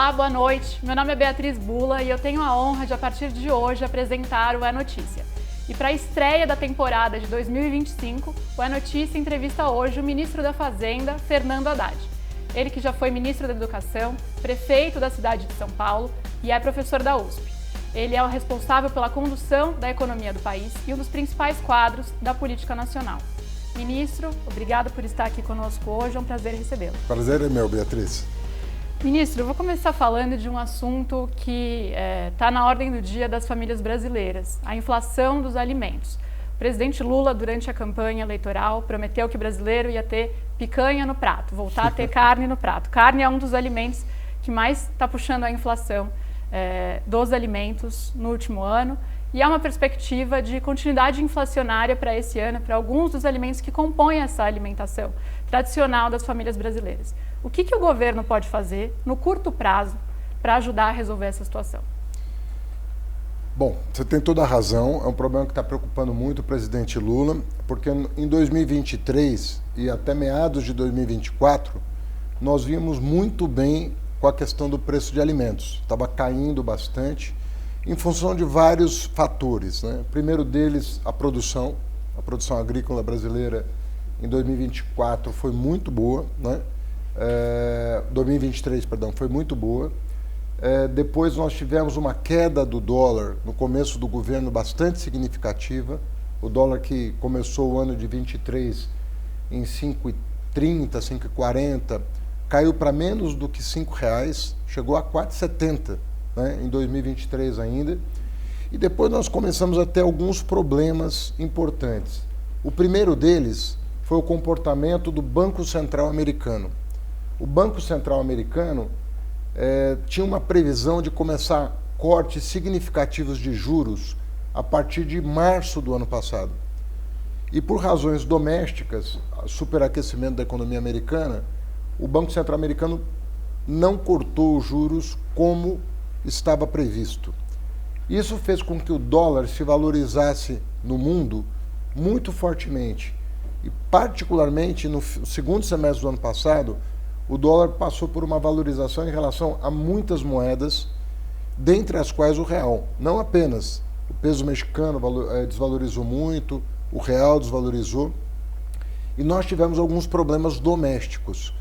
Olá, boa noite. Meu nome é Beatriz Bula e eu tenho a honra de, a partir de hoje, apresentar o É Notícia. E para a estreia da temporada de 2025, o É Notícia entrevista hoje o ministro da Fazenda, Fernando Haddad. Ele que já foi ministro da Educação, prefeito da cidade de São Paulo e é professor da USP. Ele é o responsável pela condução da economia do país e um dos principais quadros da política nacional. Ministro, obrigado por estar aqui conosco hoje, é um prazer recebê-lo. Prazer é meu, Beatriz. Ministro, eu vou começar falando de um assunto que está na ordem do dia das famílias brasileiras, a inflação dos alimentos. O presidente Lula, durante a campanha eleitoral, prometeu que o brasileiro ia ter picanha no prato, voltar a ter carne no prato. Carne é um dos alimentos que mais está puxando a inflação dos alimentos no último ano. E há uma perspectiva de continuidade inflacionária para esse ano, para alguns dos alimentos que compõem essa alimentação tradicional das famílias brasileiras. O que o governo pode fazer no curto prazo para ajudar a resolver essa situação? Bom, você tem toda a razão, é um problema que está preocupando muito o presidente Lula, porque em 2023 e até meados de 2024, nós vimos muito bem com a questão do preço de alimentos. Estava caindo bastante, em função de vários fatores, né? O primeiro deles, a produção agrícola brasileira em 2024 foi muito boa, né? 2023, perdão, foi muito boa. Depois nós tivemos uma queda do dólar no começo do governo bastante significativa. O dólar que começou o ano de 23 em 5,30, 5,40, caiu para menos do que R$5, chegou a 4,70, né, em 2023 ainda. E depois nós começamos a ter alguns problemas importantes. O primeiro deles foi o comportamento do Banco Central americano. O Banco Central americano tinha uma previsão de começar cortes significativos de juros a partir de março do ano passado. E por razões domésticas, superaquecimento da economia americana, o Banco Central americano não cortou os juros como estava previsto. Isso fez com que o dólar se valorizasse no mundo muito fortemente. E particularmente no segundo semestre do ano passado, o dólar passou por uma valorização em relação a muitas moedas, dentre as quais o real. Não apenas. O peso mexicano desvalorizou muito, o real desvalorizou. E nós tivemos alguns problemas domésticos.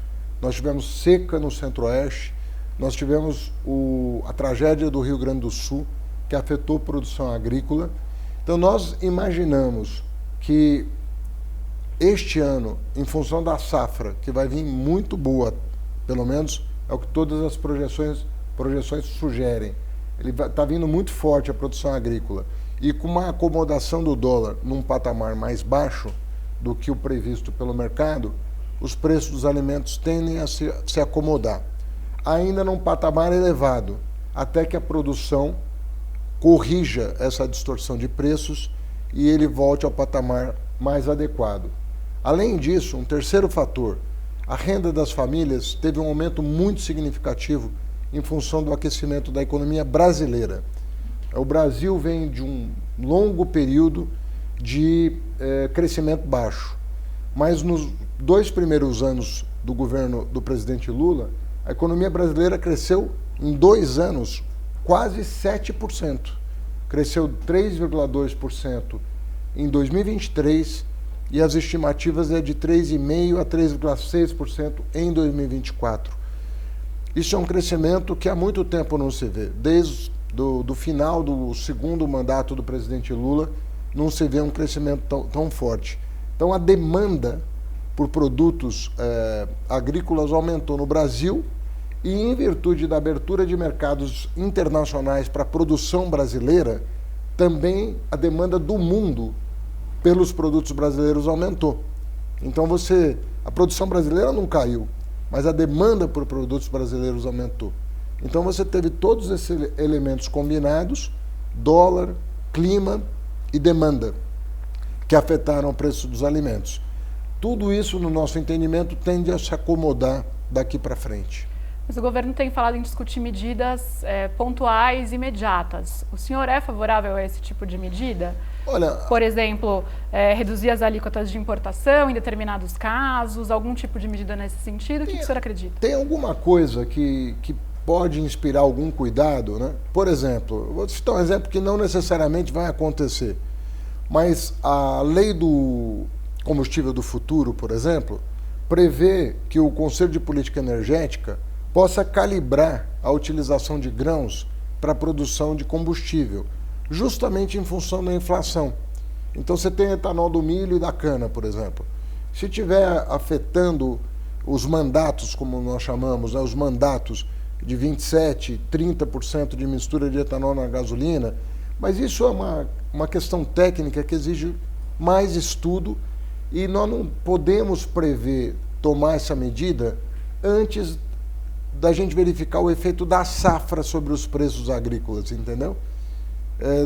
Nós tivemos seca no Centro-Oeste, nós tivemos a tragédia do Rio Grande do Sul, que afetou a produção agrícola. Então nós imaginamos que este ano, em função da safra, que vai vir muito boa, pelo menos é o que todas as projeções sugerem, ele está vindo muito forte a produção agrícola, e com uma acomodação do dólar num patamar mais baixo do que o previsto pelo mercado, os preços dos alimentos tendem a se acomodar, ainda num patamar elevado, até que a produção corrija essa distorção de preços e ele volte ao patamar mais adequado. Além disso, um terceiro fator, a renda das famílias teve um aumento muito significativo em função do aquecimento da economia brasileira. O Brasil vem de um longo período de crescimento baixo, mas nos 2 primeiros anos do governo do presidente Lula, a economia brasileira cresceu em 2 anos quase 7%. Cresceu 3,2% em 2023 e as estimativas é de 3,5% a 3,6% em 2024. Isso é um crescimento que há muito tempo não se vê. Desde do final do segundo mandato do presidente Lula, não se vê um crescimento tão forte. Então a demanda por produtos agrícolas aumentou no Brasil e, em virtude da abertura de mercados internacionais para a produção brasileira, também a demanda do mundo pelos produtos brasileiros aumentou. Então a produção brasileira não caiu, mas a demanda por produtos brasileiros aumentou. Então você teve todos esses elementos combinados, dólar, clima e demanda, que afetaram o preço dos alimentos. Tudo isso, no nosso entendimento, tende a se acomodar daqui para frente. Mas o governo tem falado em discutir medidas pontuais e imediatas. O senhor é favorável a esse tipo de medida? Olha, por exemplo, reduzir as alíquotas de importação em determinados casos, algum tipo de medida nesse sentido? O que o senhor acredita? Tem alguma coisa que pode inspirar algum cuidado, né? Por exemplo, vou citar um exemplo que não necessariamente vai acontecer, mas a lei do combustível do futuro, por exemplo, prevê que o Conselho de Política Energética possa calibrar a utilização de grãos para a produção de combustível, justamente em função da inflação. Então você tem etanol do milho e da cana, por exemplo. Se estiver afetando os mandatos, como nós chamamos, né, os mandatos de 27%, 30% de mistura de etanol na gasolina, mas isso é uma questão técnica que exige mais estudo e nós não podemos prever tomar essa medida antes da gente verificar o efeito da safra sobre os preços agrícolas, entendeu?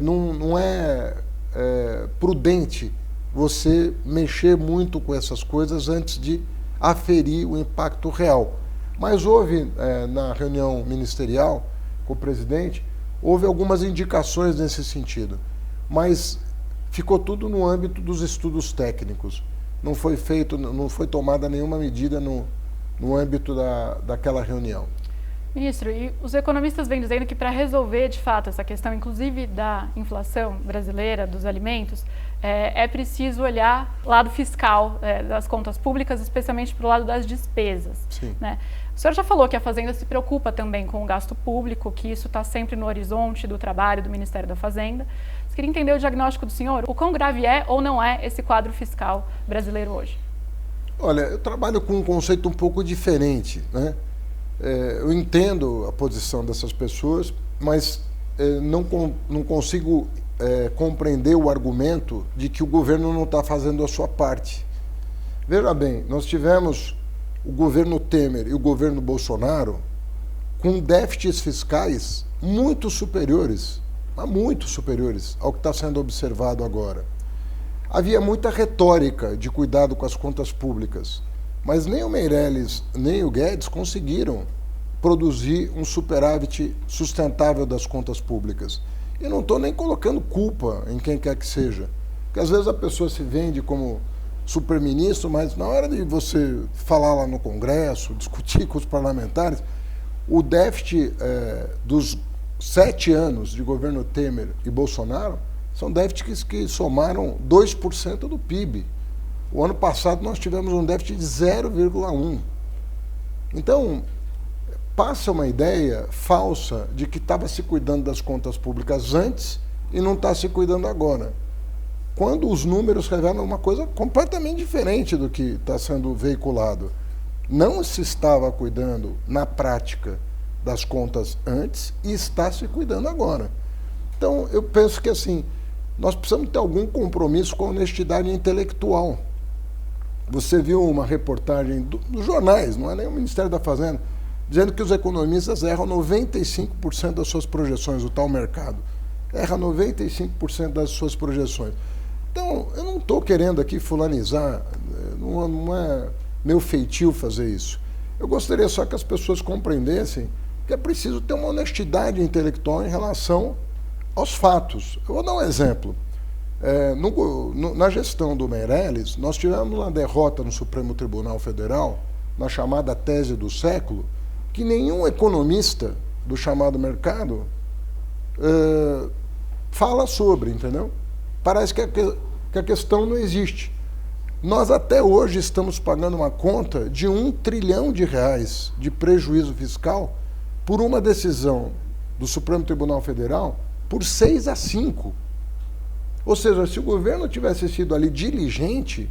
Não é prudente você mexer muito com essas coisas antes de aferir o impacto real. Mas houve, na reunião ministerial com o presidente, houve algumas indicações nesse sentido, mas ficou tudo no âmbito dos estudos técnicos. Não foi tomada nenhuma medida no âmbito daquela reunião. Ministro, e os economistas vêm dizendo que para resolver de fato essa questão, inclusive da inflação brasileira, dos alimentos, é preciso olhar o lado fiscal das contas públicas, especialmente para o lado das despesas. Sim. Né? O senhor já falou que a Fazenda se preocupa também com o gasto público, que isso está sempre no horizonte do trabalho do Ministério da Fazenda. Eu queria entender o diagnóstico do senhor, o quão grave é ou não é esse quadro fiscal brasileiro hoje? Olha, eu trabalho com um conceito um pouco diferente, né? Eu entendo a posição dessas pessoas, mas não consigo compreender o argumento de que o governo não está fazendo a sua parte. Veja bem, nós tivemos o governo Temer e o governo Bolsonaro com déficits fiscais muito superiores ao que está sendo observado agora. Havia muita retórica de cuidado com as contas públicas, mas nem o Meirelles nem o Guedes conseguiram produzir um superávit sustentável das contas públicas. E não estou nem colocando culpa em quem quer que seja, porque às vezes a pessoa se vende como superministro, mas na hora de você falar lá no Congresso, discutir com os parlamentares, o déficit dos 7 anos de governo Temer e Bolsonaro são déficits que somaram 2% do PIB. O ano passado nós tivemos um déficit de 0,1%. Então, passa uma ideia falsa de que estava se cuidando das contas públicas antes e não está se cuidando agora, quando os números revelam uma coisa completamente diferente do que está sendo veiculado. Não se estava cuidando, na prática, das contas antes e está se cuidando agora. Então, eu penso que assim, nós precisamos ter algum compromisso com a honestidade intelectual. Você viu uma reportagem dos jornais, não é nem o Ministério da Fazenda, dizendo que os economistas erram 95% das suas projeções, o tal mercado. Erra 95% das suas projeções. Então, eu não estou querendo aqui fulanizar, não é meu feitio fazer isso. Eu gostaria só que as pessoas compreendessem que é preciso ter uma honestidade intelectual em relação aos fatos. Eu vou dar um exemplo. Na gestão do Meirelles, nós tivemos uma derrota no Supremo Tribunal Federal, na chamada tese do século, que nenhum economista do chamado mercado fala sobre, entendeu? Parece que a questão não existe. Nós até hoje estamos pagando uma conta de R$1 trilhão de prejuízo fiscal por uma decisão do Supremo Tribunal Federal por 6-5. Ou seja, se o governo tivesse sido ali diligente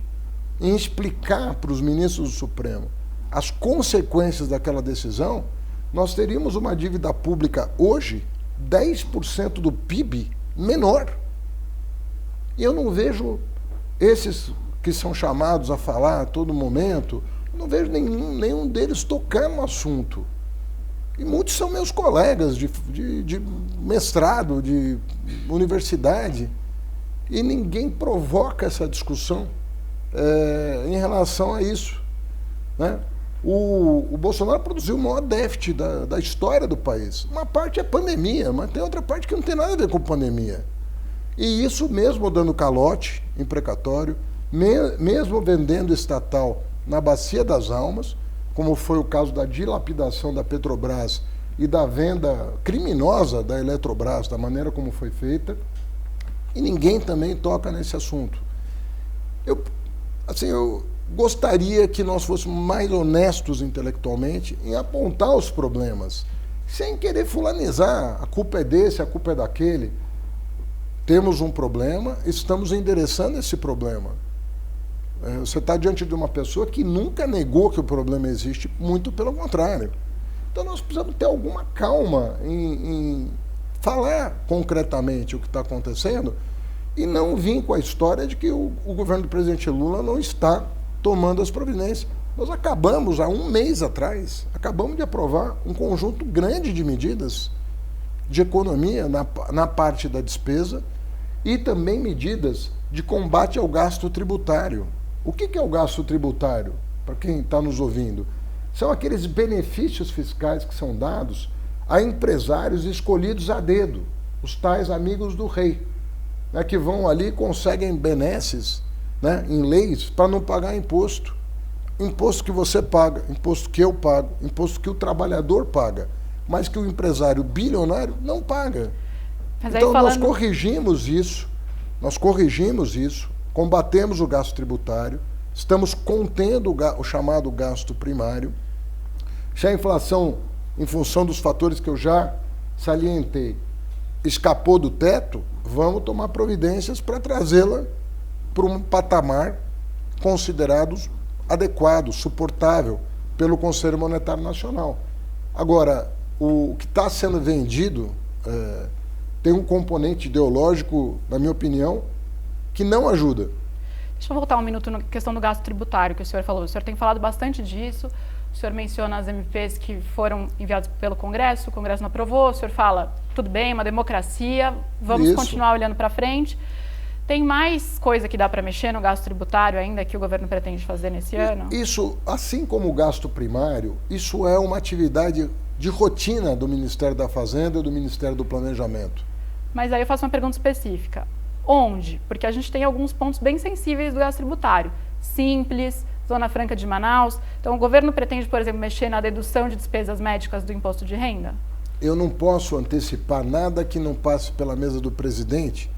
em explicar para os ministros do Supremo as consequências daquela decisão, nós teríamos uma dívida pública hoje 10% do PIB menor. E eu não vejo esses que são chamados a falar a todo momento, não vejo nenhum deles tocar no assunto. E muitos são meus colegas de mestrado, de universidade, e ninguém provoca essa discussão em relação a isso, né? O Bolsonaro produziu o maior déficit da história do país. Uma parte é pandemia, mas tem outra parte que não tem nada a ver com pandemia. E isso mesmo dando calote em precatório, mesmo vendendo estatal na Bacia das Almas, como foi o caso da dilapidação da Petrobras e da venda criminosa da Eletrobras, da maneira como foi feita, e ninguém também toca nesse assunto. Eu gostaria que nós fôssemos mais honestos intelectualmente em apontar os problemas, sem querer fulanizar, a culpa é desse, a culpa é daquele. Temos um problema, estamos endereçando esse problema. Você está diante de uma pessoa que nunca negou que o problema existe, muito pelo contrário. Então nós precisamos ter alguma calma em falar concretamente o que está acontecendo e não vir com a história de que o governo do presidente Lula não está tomando as providências. Nós acabamos, há um mês atrás, acabamos de aprovar um conjunto grande de medidas de economia na parte da despesa e também medidas de combate ao gasto tributário. O que é o gasto tributário, para quem está nos ouvindo? São aqueles benefícios fiscais que são dados a empresários escolhidos a dedo, os tais amigos do rei, né, que vão ali e conseguem benesses, né, em leis para não pagar imposto. Imposto que você paga, imposto que eu pago, imposto que o trabalhador paga, mas que o empresário bilionário não paga. Mas então falando... nós corrigimos isso, combatemos o gasto tributário, estamos contendo o chamado gasto primário. Se a inflação, em função dos fatores que eu já salientei, escapou do teto, vamos tomar providências para trazê-la para um patamar considerado adequado, suportável pelo Conselho Monetário Nacional. Agora, o que está sendo vendido tem um componente ideológico, na minha opinião, que não ajuda. Deixa eu voltar um minuto na questão do gasto tributário que o senhor falou. O senhor tem falado bastante disso, o senhor menciona as MPs que foram enviadas pelo Congresso, o Congresso não aprovou, o senhor fala, tudo bem, uma democracia, vamos continuar olhando para frente. Tem mais coisa que dá para mexer no gasto tributário ainda que o governo pretende fazer nesse ano? Isso, assim como o gasto primário, isso é uma atividade de rotina do Ministério da Fazenda e do Ministério do Planejamento. Mas aí eu faço uma pergunta específica. Onde? Porque a gente tem alguns pontos bem sensíveis do gasto tributário. Simples, Zona Franca de Manaus. Então o governo pretende, por exemplo, mexer na dedução de despesas médicas do imposto de renda? Eu não posso antecipar nada que não passe pela mesa do presidente,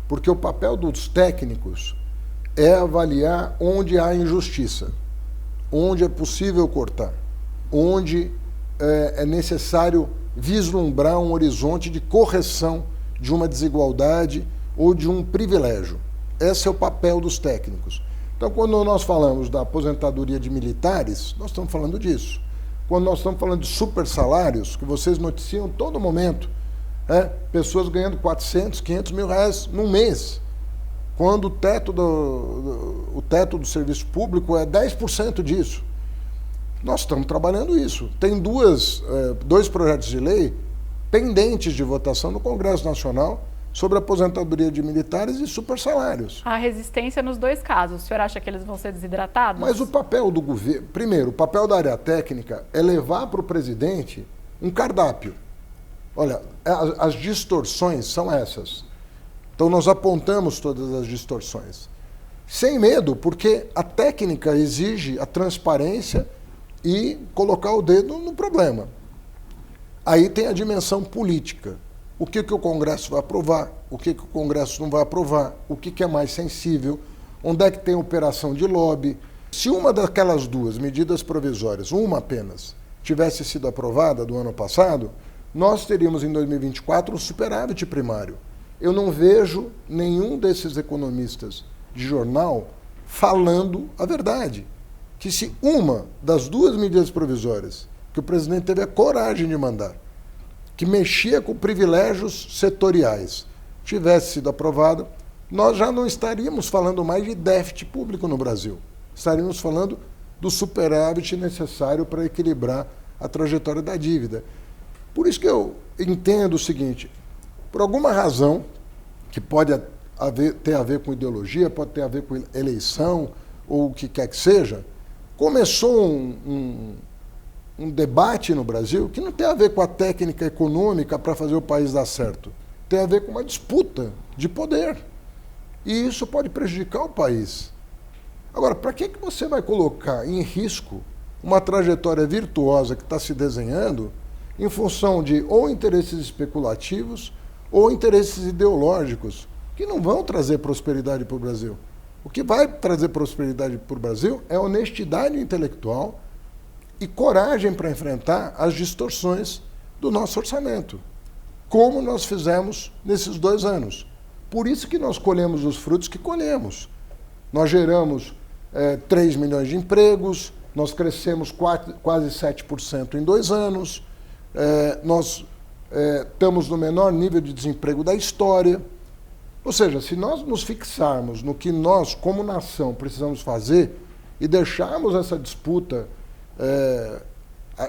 porque o papel dos técnicos é avaliar onde há injustiça, onde é possível cortar, onde é necessário vislumbrar um horizonte de correção de uma desigualdade ou de um privilégio. Esse é o papel dos técnicos. Então, quando nós falamos da aposentadoria de militares, nós estamos falando disso. Quando nós estamos falando de super salários, que vocês noticiam todo momento, pessoas ganhando 400, 500 mil reais num mês, quando o teto do serviço público é 10% disso. Nós estamos trabalhando isso. Tem dois projetos de lei pendentes de votação no Congresso Nacional sobre aposentadoria de militares e supersalários. Há resistência nos dois casos. O senhor acha que eles vão ser desidratados? Mas o papel do governo... Primeiro, o papel da área técnica é levar para o presidente um cardápio. Olha, as distorções são essas. Então nós apontamos todas as distorções. Sem medo, porque a técnica exige a transparência e colocar o dedo no problema. Aí tem a dimensão política. O que o Congresso vai aprovar, o que o Congresso não vai aprovar, o que é mais sensível, onde é que tem operação de lobby. Se uma daquelas duas medidas provisórias, uma apenas, tivesse sido aprovada do ano passado, nós teríamos em 2024 um superávit primário. Eu não vejo nenhum desses economistas de jornal falando a verdade. Que se uma das duas medidas provisórias que o presidente teve a coragem de mandar, que mexia com privilégios setoriais, tivesse sido aprovada, nós já não estaríamos falando mais de déficit público no Brasil. Estaríamos falando do superávit necessário para equilibrar a trajetória da dívida. Por isso que eu entendo o seguinte, por alguma razão, que pode ter a ver com ideologia, pode ter a ver com eleição, ou o que quer que seja, começou um debate no Brasil que não tem a ver com a técnica econômica para fazer o país dar certo. Tem a ver com uma disputa de poder. E isso pode prejudicar o país. Agora, para que você vai colocar em risco uma trajetória virtuosa que está se desenhando em função de ou interesses especulativos ou interesses ideológicos que não vão trazer prosperidade para o Brasil. O que vai trazer prosperidade para o Brasil é honestidade intelectual e coragem para enfrentar as distorções do nosso orçamento, como nós fizemos nesses 2 anos. Por isso que nós colhemos os frutos que colhemos. Nós geramos 3 milhões de empregos, nós crescemos quase 7% em 2 anos, nós estamos no menor nível de desemprego da história. Ou seja, se nós nos fixarmos no que nós, como nação, precisamos fazer e deixarmos essa disputa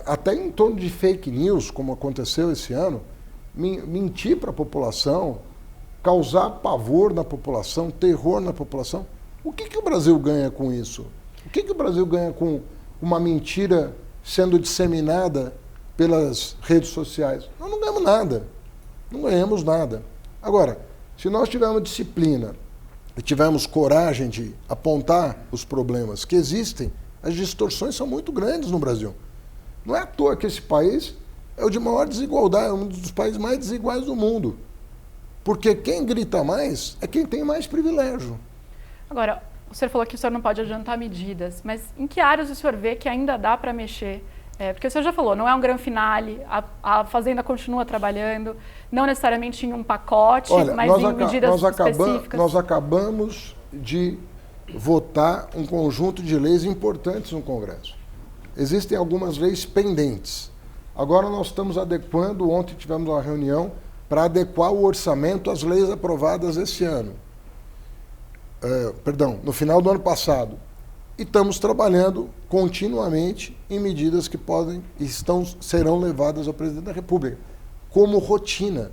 até em torno de fake news, como aconteceu esse ano, mentir para a população, causar pavor na população, terror na população, o que o Brasil ganha com isso? O que o Brasil ganha com uma mentira sendo disseminada pelas redes sociais? Nós não ganhamos nada. Não ganhamos nada. Agora, se nós tivermos disciplina e tivermos coragem de apontar os problemas que existem, as distorções são muito grandes no Brasil. Não é à toa que esse país é o de maior desigualdade, é um dos países mais desiguais do mundo. Porque quem grita mais é quem tem mais privilégio. Agora, o senhor falou que o senhor não pode adiantar medidas, mas em que áreas o senhor vê que ainda dá para mexer? Porque o senhor já falou, não é um grande finale, a Fazenda continua trabalhando, não necessariamente em um pacote, mas em medidas específicas. Nós acabamos de votar um conjunto de leis importantes no Congresso. Existem algumas leis pendentes. Agora nós estamos adequando, ontem tivemos uma reunião para adequar o orçamento às leis aprovadas esse ano. No final do ano passado. E estamos trabalhando continuamente em medidas que podem e serão levadas ao presidente da República, como rotina.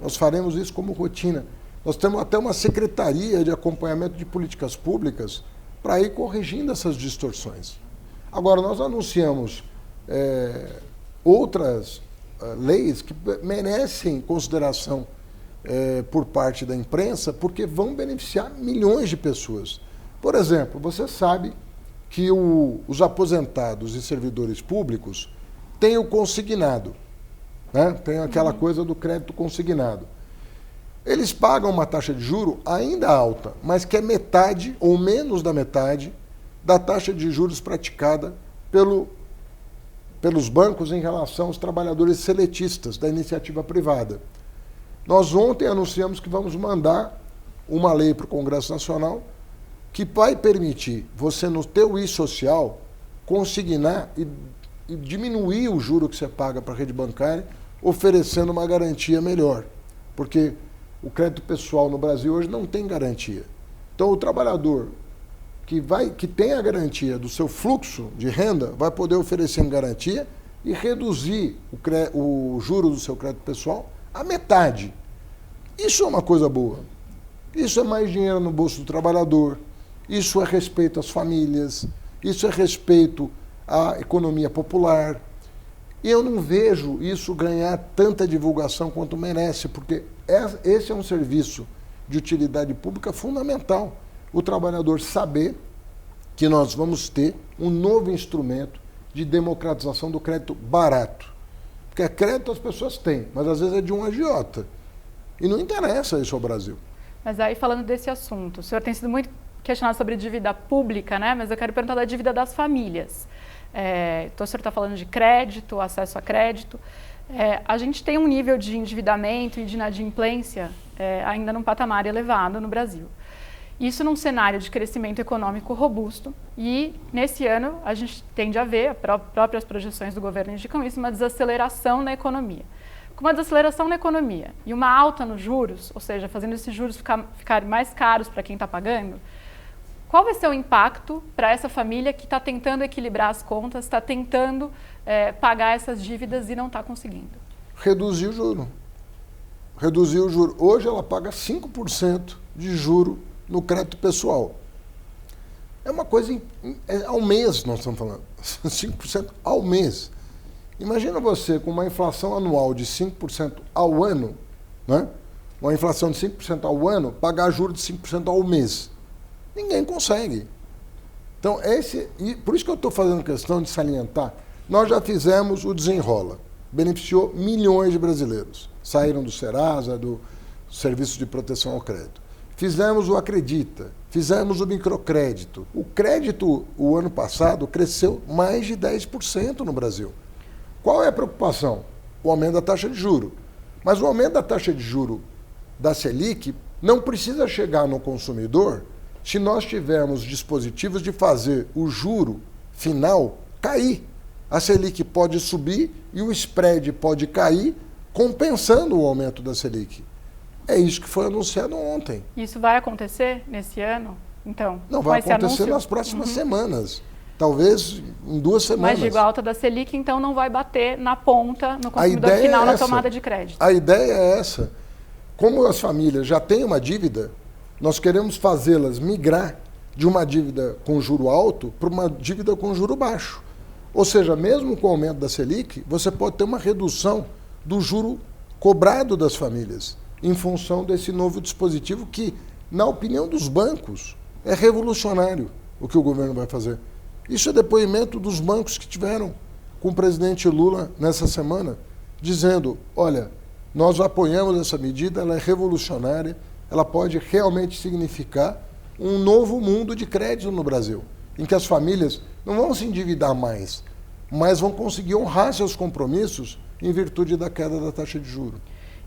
Nós faremos isso como rotina. Nós temos até uma secretaria de acompanhamento de políticas públicas para ir corrigindo essas distorções. Agora, nós anunciamos outras leis que merecem consideração por parte da imprensa, porque vão beneficiar milhões de pessoas. Por exemplo, você sabe que os aposentados e servidores públicos têm o consignado, né? Tem aquela coisa do crédito consignado. Eles pagam uma taxa de juro ainda alta, mas que é metade ou menos da metade da taxa de juros praticada pelos bancos em relação aos trabalhadores seletistas da iniciativa privada. Nós ontem anunciamos que vamos mandar uma lei para o Congresso Nacional que vai permitir você, no teu e-social, consignar e diminuir o juro que você paga para a rede bancária, oferecendo uma garantia melhor. Porque o crédito pessoal no Brasil hoje não tem garantia. Então, o trabalhador que tem a garantia do seu fluxo de renda vai poder oferecer garantia e reduzir o juro do seu crédito pessoal à metade. Isso é uma coisa boa. Isso é mais dinheiro no bolso do trabalhador. Isso é respeito às famílias, isso é respeito à economia popular. E eu não vejo isso ganhar tanta divulgação quanto merece, porque esse é um serviço de utilidade pública fundamental. O trabalhador saber que nós vamos ter um novo instrumento de democratização do crédito barato. Porque crédito as pessoas têm, mas às vezes é de um agiota. E não interessa isso ao Brasil. Mas aí, falando desse assunto, o senhor tem sido muito questionado sobre dívida pública, né? Mas eu quero perguntar da dívida das famílias. Então, o senhor está falando de crédito, acesso a crédito. A gente tem um nível de endividamento e de inadimplência ainda num patamar elevado no Brasil. Isso num cenário de crescimento econômico robusto. E, nesse ano, a gente tende a ver, as próprias projeções do governo indicam isso, uma desaceleração na economia. Com uma desaceleração na economia e uma alta nos juros, ou seja, fazendo esses juros ficarem mais caros para quem está pagando, qual vai ser o impacto para essa família que está tentando equilibrar as contas, está tentando pagar essas dívidas e não está conseguindo? Reduzir o juro. Reduzir o juro. Hoje ela paga 5% de juro no crédito pessoal. É uma coisa, ao mês nós estamos falando, 5% ao mês. Imagina você com uma inflação anual de 5% ao ano, né? Uma inflação de 5% ao ano, pagar juros de 5% ao mês. Ninguém consegue. Então, por isso que eu estou fazendo questão de salientar, nós já fizemos o desenrola. beneficiou milhões de brasileiros. Saíram do Serasa, do Serviço de Proteção ao Crédito. Fizemos o Acredita, fizemos o microcrédito. O crédito, o ano passado, cresceu mais de 10% no Brasil. Qual é a preocupação? O aumento da taxa de juro. Mas o aumento da taxa de juro da Selic não precisa chegar no consumidor se nós tivermos dispositivos de fazer o juro final cair. A Selic pode subir e o spread pode cair, compensando o aumento da Selic. É isso que foi anunciado ontem. Isso vai acontecer nesse ano? Então, não, vai acontecer nas próximas semanas. Talvez em 2 semanas. Mas digo, a alta da Selic, então, não vai bater na ponta, no consumidor final, na tomada de crédito. A ideia é essa. Como as famílias já têm uma dívida, nós queremos fazê-las migrar de uma dívida com juro alto para uma dívida com juro baixo. Ou seja, mesmo com o aumento da Selic, você pode ter uma redução do juro cobrado das famílias, em função desse novo dispositivo que, na opinião dos bancos, é revolucionário o que o governo vai fazer. Isso é depoimento dos bancos que tiveram com o presidente Lula nessa semana, dizendo, olha, nós apoiamos essa medida, ela é revolucionária, ela pode realmente significar um novo mundo de crédito no Brasil, em que as famílias não vão se endividar mais, mas vão conseguir honrar seus compromissos em virtude da queda da taxa de juros.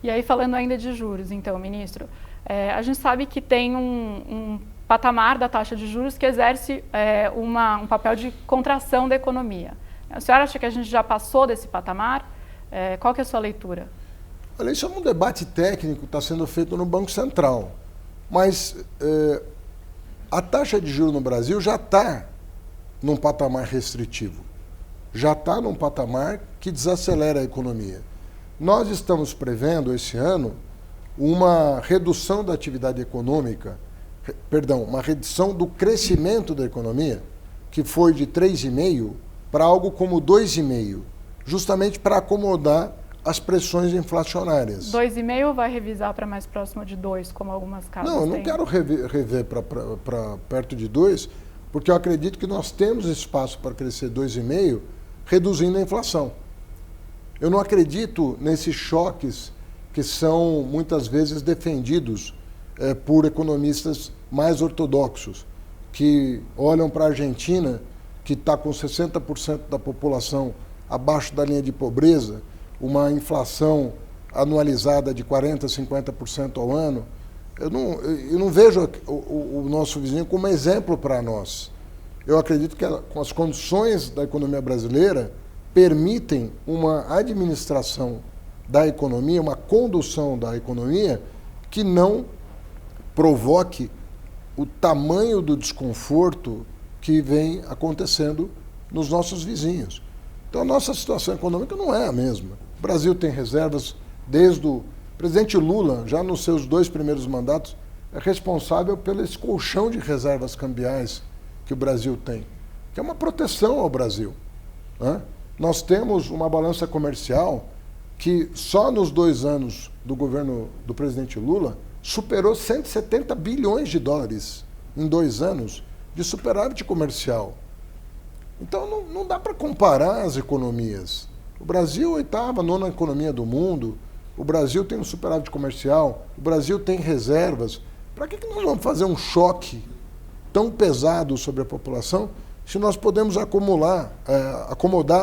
E aí, falando ainda de juros, então, ministro, a gente sabe que tem um patamar da taxa de juros que exerce um papel de contração da economia. A senhora acha que a gente já passou desse patamar? Qual que é a sua leitura? Olha, isso é um debate técnico que está sendo feito no Banco Central, mas a taxa de juros no Brasil já está num patamar restritivo, já está num patamar que desacelera a economia. Nós estamos prevendo esse ano uma redução da atividade econômica, uma redução do crescimento da economia, que foi de 3,5% para algo como 2,5%, justamente para acomodar as pressões inflacionárias. 2,5% vai revisar para mais próximo de 2%, como algumas casas têm? Não, eu não quero rever para perto de 2%, porque eu acredito que nós temos espaço para crescer 2,5%, reduzindo a inflação. Eu não acredito nesses choques que são muitas vezes defendidos por economistas mais ortodoxos, que olham para a Argentina, que está com 60% da população abaixo da linha de pobreza, uma inflação anualizada de 40%, 50% ao ano. Eu não vejo o nosso vizinho como exemplo para nós. Eu acredito que com as condições da economia brasileira permitem uma administração da economia, uma condução da economia que não provoque o tamanho do desconforto que vem acontecendo nos nossos vizinhos. Então, a nossa situação econômica não é a mesma. O Brasil tem reservas desde o presidente Lula, já nos seus 2 primeiros mandatos, é responsável pelo esse colchão de reservas cambiais que o Brasil tem, que é uma proteção ao Brasil, né? Nós temos uma balança comercial que só nos 2 anos do governo do presidente Lula superou 170 bilhões de dólares em 2 anos de superávit comercial. Então não dá para comparar as economias. O Brasil é a 8ª, 9ª economia do mundo, o Brasil tem um superávit comercial, o Brasil tem reservas. Para que nós vamos fazer um choque tão pesado sobre a população se nós podemos acomodar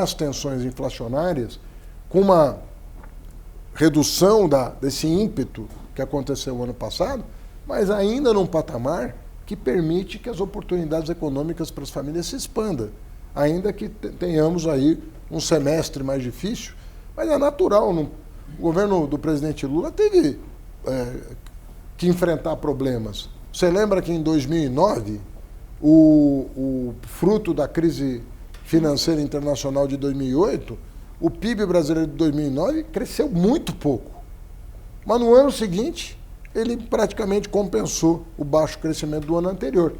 as tensões inflacionárias com uma redução desse ímpeto que aconteceu no ano passado, mas ainda num patamar que permite que as oportunidades econômicas para as famílias se expandam, ainda que tenhamos aí um semestre mais difícil, mas é natural. O governo do presidente Lula teve que enfrentar problemas. Você lembra que em 2009, o fruto da crise financeira internacional de 2008, o PIB brasileiro de 2009 cresceu muito pouco. Mas no ano seguinte, ele praticamente compensou o baixo crescimento do ano anterior.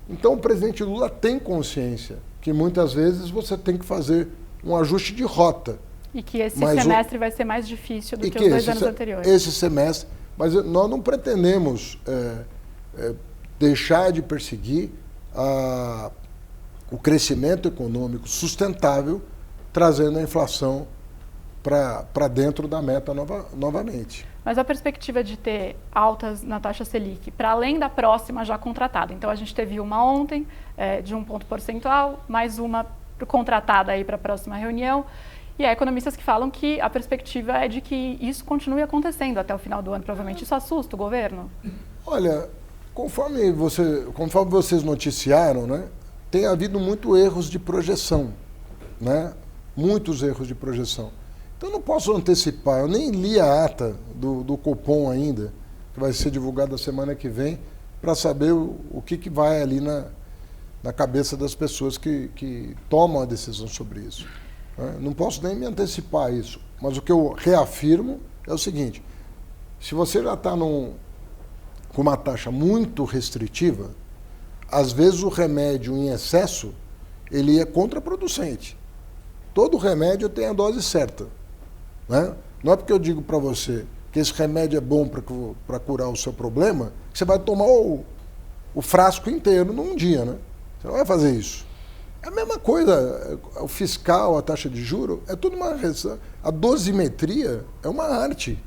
Então o presidente Lula tem consciência que muitas vezes você tem que fazer um ajuste de rota. E que esse semestre vai ser mais difícil do que os 2 anos anteriores. Esse semestre, mas nós não pretendemos deixar de perseguir o crescimento econômico sustentável, trazendo a inflação para dentro da meta novamente. Mas a perspectiva de ter altas na taxa Selic, para além da próxima já contratada. Então, a gente teve uma ontem de 1 ponto percentual, mais uma contratada aí para a próxima reunião. E há economistas que falam que a perspectiva é de que isso continue acontecendo até o final do ano, provavelmente. Isso assusta o governo? Olha, conforme vocês noticiaram, né, tem havido muitos erros de projeção, né? Muitos erros de projeção. Então, eu não posso antecipar, eu nem li a ata do Copom ainda, que vai ser divulgada a semana que vem, para saber o que vai ali na cabeça das pessoas que tomam a decisão sobre isso. Não posso nem me antecipar isso, mas o que eu reafirmo é o seguinte: se você já está com uma taxa muito restritiva, às vezes o remédio em excesso ele é contraproducente. Todo remédio tem a dose certa, né? Não é porque eu digo para você que esse remédio é bom para curar o seu problema, que você vai tomar o frasco inteiro num dia, né? Você não vai fazer isso. É a mesma coisa, o fiscal, a taxa de juros, é tudo uma... A dosimetria é uma arte.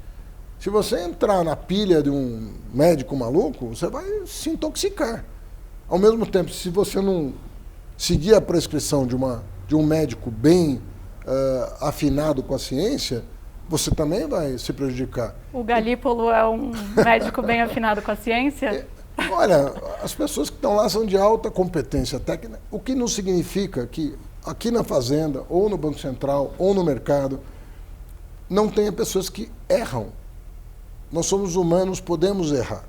Se você entrar na pilha de um médico maluco, você vai se intoxicar. Ao mesmo tempo, se você não seguir a prescrição de um médico bem afinado com a ciência, você também vai se prejudicar. O Galípolo é um médico bem afinado com a ciência? Olha, as pessoas que estão lá são de alta competência técnica, o que não significa que aqui na Fazenda, ou no Banco Central, ou no mercado, não tenha pessoas que erram. Nós somos humanos, podemos errar.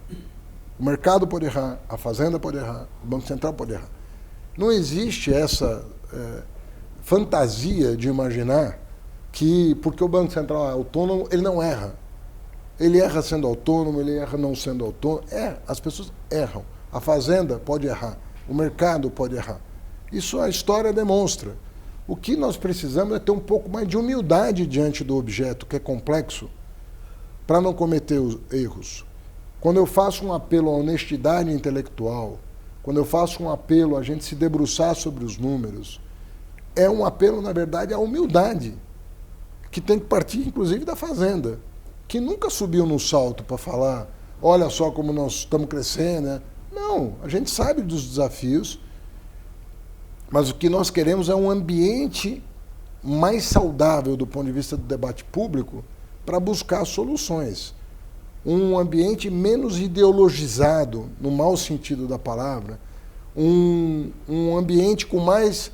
O mercado pode errar, a Fazenda pode errar, o Banco Central pode errar. Não existe essa fantasia de imaginar que, porque o Banco Central é autônomo, ele não erra. Ele erra sendo autônomo, ele erra não sendo autônomo. As pessoas erram. A Fazenda pode errar, o mercado pode errar. Isso a história demonstra. O que nós precisamos é ter um pouco mais de humildade diante do objeto, que é complexo, para não cometer os erros. Quando eu faço um apelo à honestidade intelectual, quando eu faço um apelo a gente se debruçar sobre os números, é um apelo, na verdade, à humildade, que tem que partir, inclusive, da Fazenda, que nunca subiu no salto para falar, olha só como nós estamos crescendo, né? Não, a gente sabe dos desafios, mas o que nós queremos é um ambiente mais saudável do ponto de vista do debate público para buscar soluções. Um ambiente menos ideologizado, no mau sentido da palavra, um ambiente com mais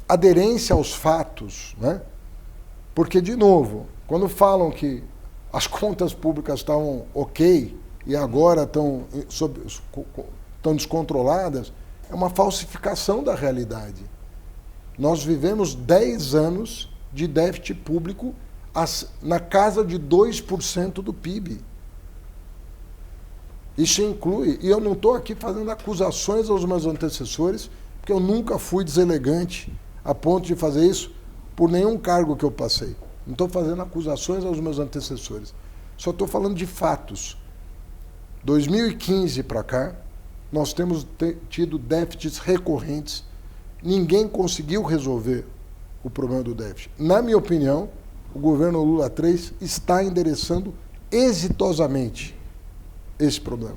aderência aos fatos, né? Porque, de novo, quando falam que as contas públicas estavam ok e agora estão descontroladas, é uma falsificação da realidade. Nós vivemos 10 anos de déficit público na casa de 2% do PIB. Isso inclui, e eu não estou aqui fazendo acusações aos meus antecessores, porque eu nunca fui deselegante a ponto de fazer isso por nenhum cargo que eu passei. Não estou fazendo acusações aos meus antecessores. Só estou falando de fatos. 2015 para cá, nós temos tido déficits recorrentes. Ninguém conseguiu resolver o problema do déficit. Na minha opinião, o governo Lula III está endereçando exitosamente esse problema.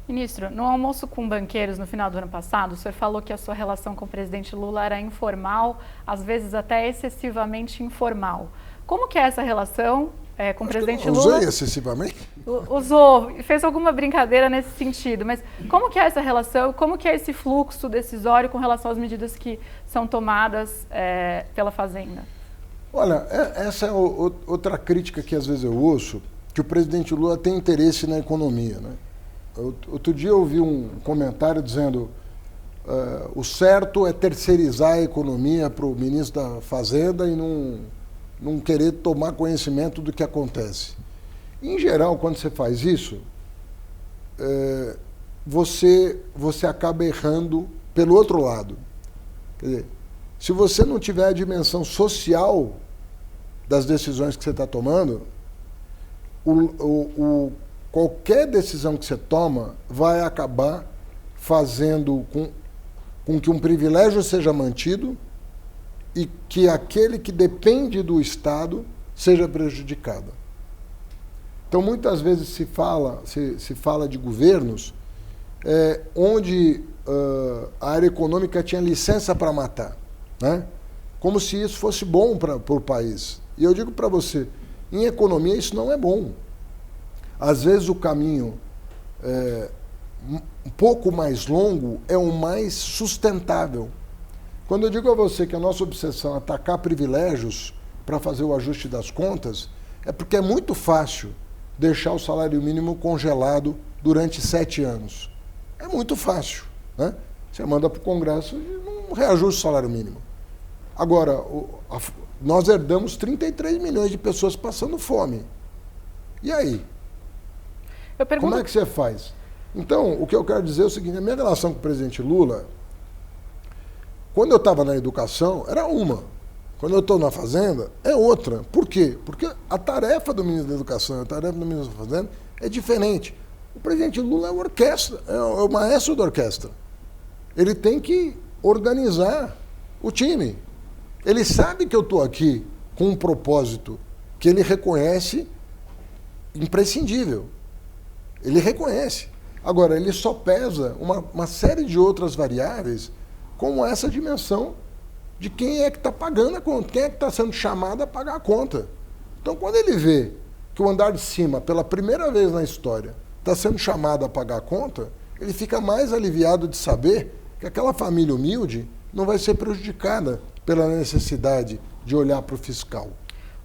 Ministro, no almoço com banqueiros no final do ano passado, o senhor falou que a sua relação com o presidente Lula era informal, às vezes até excessivamente informal. Como que é essa relação com o presidente Lula? Usei excessivamente? Usou, fez alguma brincadeira nesse sentido, mas como que é essa relação, como que é esse fluxo decisório com relação às medidas que são tomadas pela Fazenda? Olha, essa é outra crítica que às vezes eu ouço, que o presidente Lula tem interesse na economia, né? Outro dia eu ouvi um comentário dizendo o certo é terceirizar a economia para o ministro da Fazenda e não querer tomar conhecimento do que acontece. Em geral, quando você faz isso, você acaba errando pelo outro lado. Quer dizer, se você não tiver a dimensão social das decisões que você está tomando, qualquer decisão que você toma vai acabar fazendo com que um privilégio seja mantido e que aquele que depende do Estado seja prejudicada. Então, muitas vezes se fala de governos onde a área econômica tinha licença para matar, né? Como se isso fosse bom para o país. E eu digo para você, em economia isso não é bom. Às vezes o caminho um pouco mais longo é o mais sustentável. Quando eu digo a você que a nossa obsessão é atacar privilégios para fazer o ajuste das contas, é porque é muito fácil deixar o salário mínimo congelado durante 7 anos. É muito fácil, né? Você manda para o Congresso e não reajusta o salário mínimo. Agora, nós herdamos 33 milhões de pessoas passando fome. E aí? Como é que você faz? Então, o que eu quero dizer é o seguinte, a minha relação com o presidente Lula, quando eu estava na educação, era uma. Quando eu estou na Fazenda, é outra. Por quê? Porque a tarefa do ministro da Educação e a tarefa do ministro da Fazenda é diferente. O presidente Lula é a orquestra, é o maestro da orquestra. Ele tem que organizar o time. Ele sabe que eu estou aqui com um propósito que ele reconhece imprescindível. Ele reconhece. Agora, ele só pesa uma série de outras variáveis, como essa dimensão de quem é que está pagando a conta, quem é que está sendo chamado a pagar a conta. Então, quando ele vê que o andar de cima, pela primeira vez na história, está sendo chamado a pagar a conta, ele fica mais aliviado de saber que aquela família humilde não vai ser prejudicada pela necessidade de olhar para o fiscal.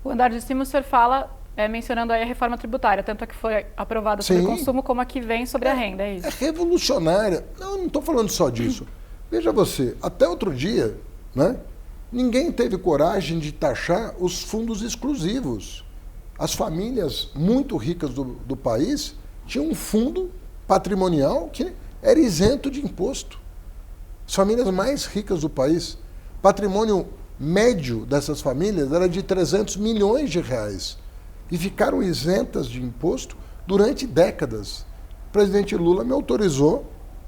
O andar de cima, o senhor fala, mencionando aí a reforma tributária, tanto a que foi aprovada sobre o consumo, como a que vem sobre a renda, é isso? É revolucionária. Não estou falando só disso. Veja você, até outro dia, né, ninguém teve coragem de taxar os fundos exclusivos. As famílias muito ricas do país tinham um fundo patrimonial que era isento de imposto. As famílias mais ricas do país, patrimônio médio dessas famílias era de 300 milhões de reais e ficaram isentas de imposto durante décadas. O presidente Lula me autorizou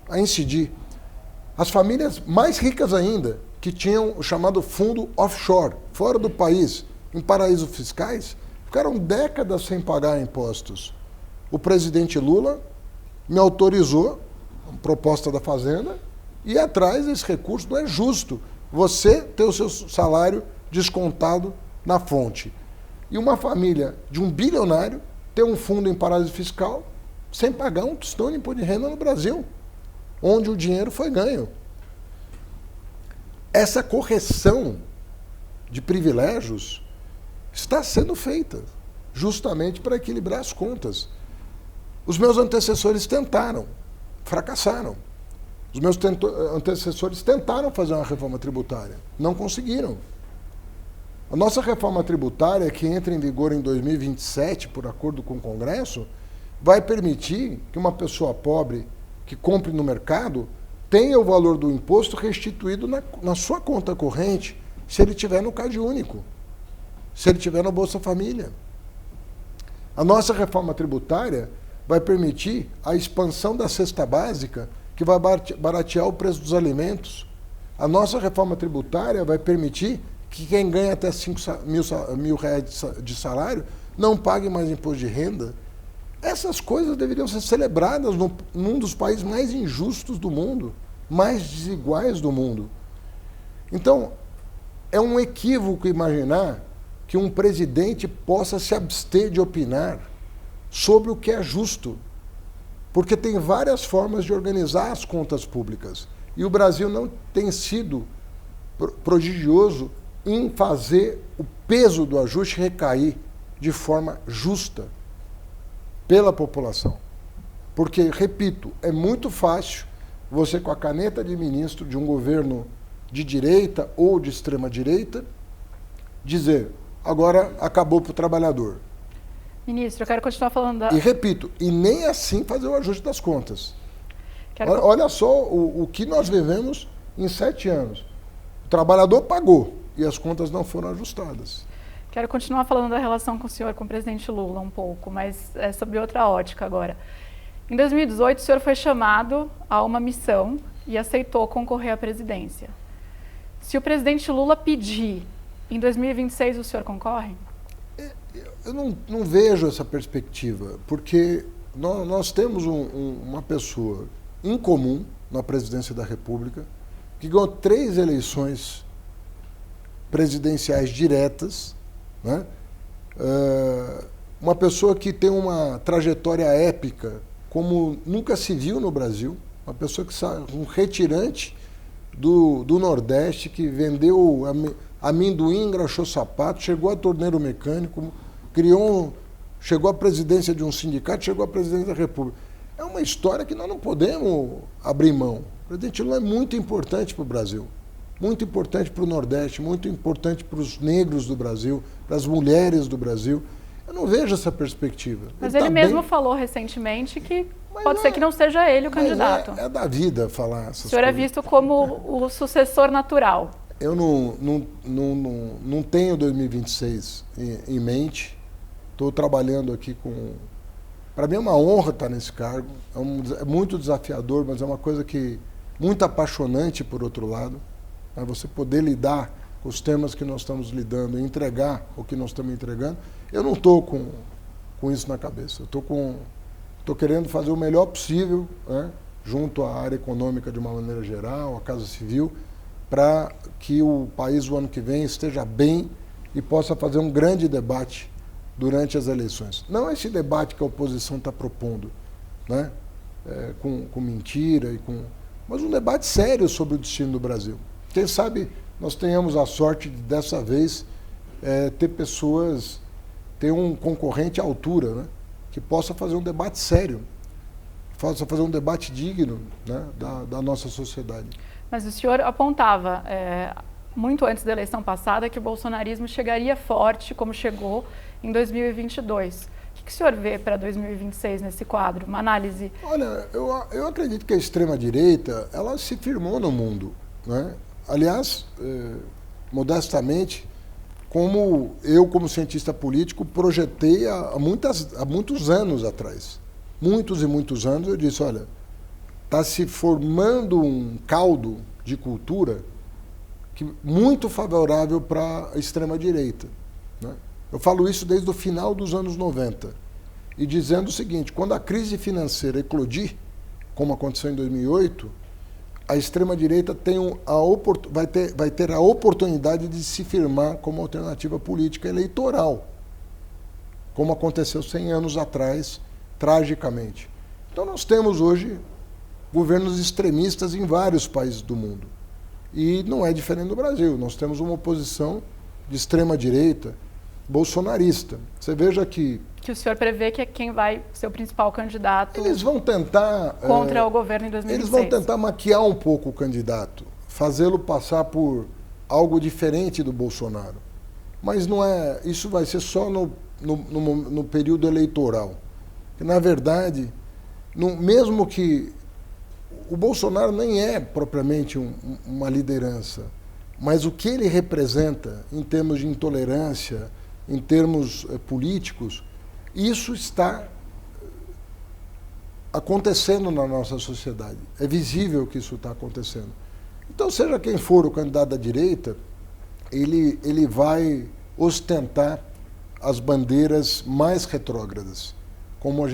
a incidir. As famílias mais ricas ainda, que tinham o chamado fundo offshore, fora do país, em paraísos fiscais, ficaram décadas sem pagar impostos. O presidente Lula me autorizou, a proposta da Fazenda, e atrás desse recurso. Não é justo você ter o seu salário descontado na fonte. E uma família de um bilionário ter um fundo em paraíso fiscal sem pagar um tostão de imposto de renda no Brasil, onde o dinheiro foi ganho. Essa correção de privilégios está sendo feita justamente para equilibrar as contas. Os meus antecessores tentaram, fracassaram. Os meus antecessores tentaram fazer uma reforma tributária, não conseguiram. A nossa reforma tributária, que entra em vigor em 2027, por acordo com o Congresso, vai permitir que uma pessoa pobre que compre no mercado tenha o valor do imposto restituído na sua conta corrente, se ele tiver no Cade Único, se ele tiver no Bolsa Família. A nossa reforma tributária vai permitir a expansão da cesta básica, que vai baratear o preço dos alimentos. A nossa reforma tributária vai permitir que quem ganha até 5 mil reais de salário não pague mais imposto de renda. Essas coisas deveriam ser celebradas num dos países mais injustos do mundo, mais desiguais do mundo. Então, é um equívoco imaginar que um presidente possa se abster de opinar sobre o que é justo, porque tem várias formas de organizar as contas públicas. E o Brasil não tem sido prodigioso em fazer o peso do ajuste recair de forma justa pela população. Porque, repito, é muito fácil você, com a caneta de ministro de um governo de direita ou de extrema-direita, dizer, agora acabou para o trabalhador. Ministro, eu quero continuar falando da... E repito, e nem assim fazer o ajuste das contas. Olha só o que nós vivemos em 7 anos. O trabalhador pagou e as contas não foram ajustadas. Quero continuar falando da relação com o senhor, com o presidente Lula um pouco, mas é sobre outra ótica agora. Em 2018, o senhor foi chamado a uma missão e aceitou concorrer à presidência. Se o presidente Lula pedir, em 2026 o senhor concorre? Eu não vejo essa perspectiva, porque nós temos uma pessoa incomum na presidência da República, que ganhou 3 eleições presidenciais diretas, né? Uma pessoa que tem uma trajetória épica como nunca se viu no Brasil, uma pessoa que um retirante do Nordeste, que vendeu amendoim, engraxou sapato, chegou a torneiro mecânico, chegou à presidência de um sindicato, chegou à presidência da República. É uma história que nós não podemos abrir mão. O presidente Lula é muito importante para o Brasil, muito importante para o Nordeste, muito importante para os negros do Brasil, para as mulheres do Brasil. Eu não vejo essa perspectiva. Mas ele mesmo falou recentemente que pode ser que não seja ele o candidato. É da vida falar essas coisas. O senhor é visto como o sucessor natural. Eu não tenho 2026 em mente. Estou trabalhando aqui com... Para mim é uma honra estar nesse cargo. É muito desafiador, mas é uma coisa que muito apaixonante, por outro lado. É você poder lidar com os temas que nós estamos lidando e entregar o que nós estamos entregando. Eu não estou com isso na cabeça. Estou querendo fazer o melhor possível, né, junto à área econômica de uma maneira geral, à Casa Civil, para que o país, o ano que vem, esteja bem e possa fazer um grande debate durante as eleições. Não esse debate que a oposição está propondo, né, com mentira, mas um debate sério sobre o destino do Brasil. Quem sabe nós tenhamos a sorte de, dessa vez, ter um concorrente à altura, né, que possa fazer um debate sério, possa fazer um debate digno, né, da nossa sociedade. Mas o senhor apontava, muito antes da eleição passada, que o bolsonarismo chegaria forte, como chegou em 2022. O que o senhor vê para 2026 nesse quadro? Uma análise... Olha, eu acredito que a extrema-direita, ela se firmou no mundo, né? Aliás, modestamente, como cientista político, projetei há muitos anos atrás. Muitos e muitos anos, eu disse, olha, está se formando um caldo de cultura muito favorável para a extrema-direita, né? Eu falo isso desde o final dos anos 90, e dizendo o seguinte, quando a crise financeira eclodir, como aconteceu em 2008, a extrema-direita vai ter a oportunidade de se firmar como alternativa política eleitoral, como aconteceu 100 anos atrás, tragicamente. Então nós temos hoje governos extremistas em vários países do mundo. E não é diferente no Brasil. Nós temos uma oposição de extrema-direita, bolsonarista. Você veja que o senhor prevê que é quem vai ser o principal candidato... Eles vão tentar... contra o governo em 2026. Eles vão tentar maquiar um pouco o candidato, fazê-lo passar por algo diferente do Bolsonaro. Mas não é... Isso vai ser só no período eleitoral. Que, na verdade, mesmo que... O Bolsonaro nem é propriamente uma liderança, mas o que ele representa em termos de intolerância, em termos políticos, isso está acontecendo na nossa sociedade. É visível que isso está acontecendo. Então, seja quem for o candidato da direita, ele vai ostentar as bandeiras mais retrógradas, como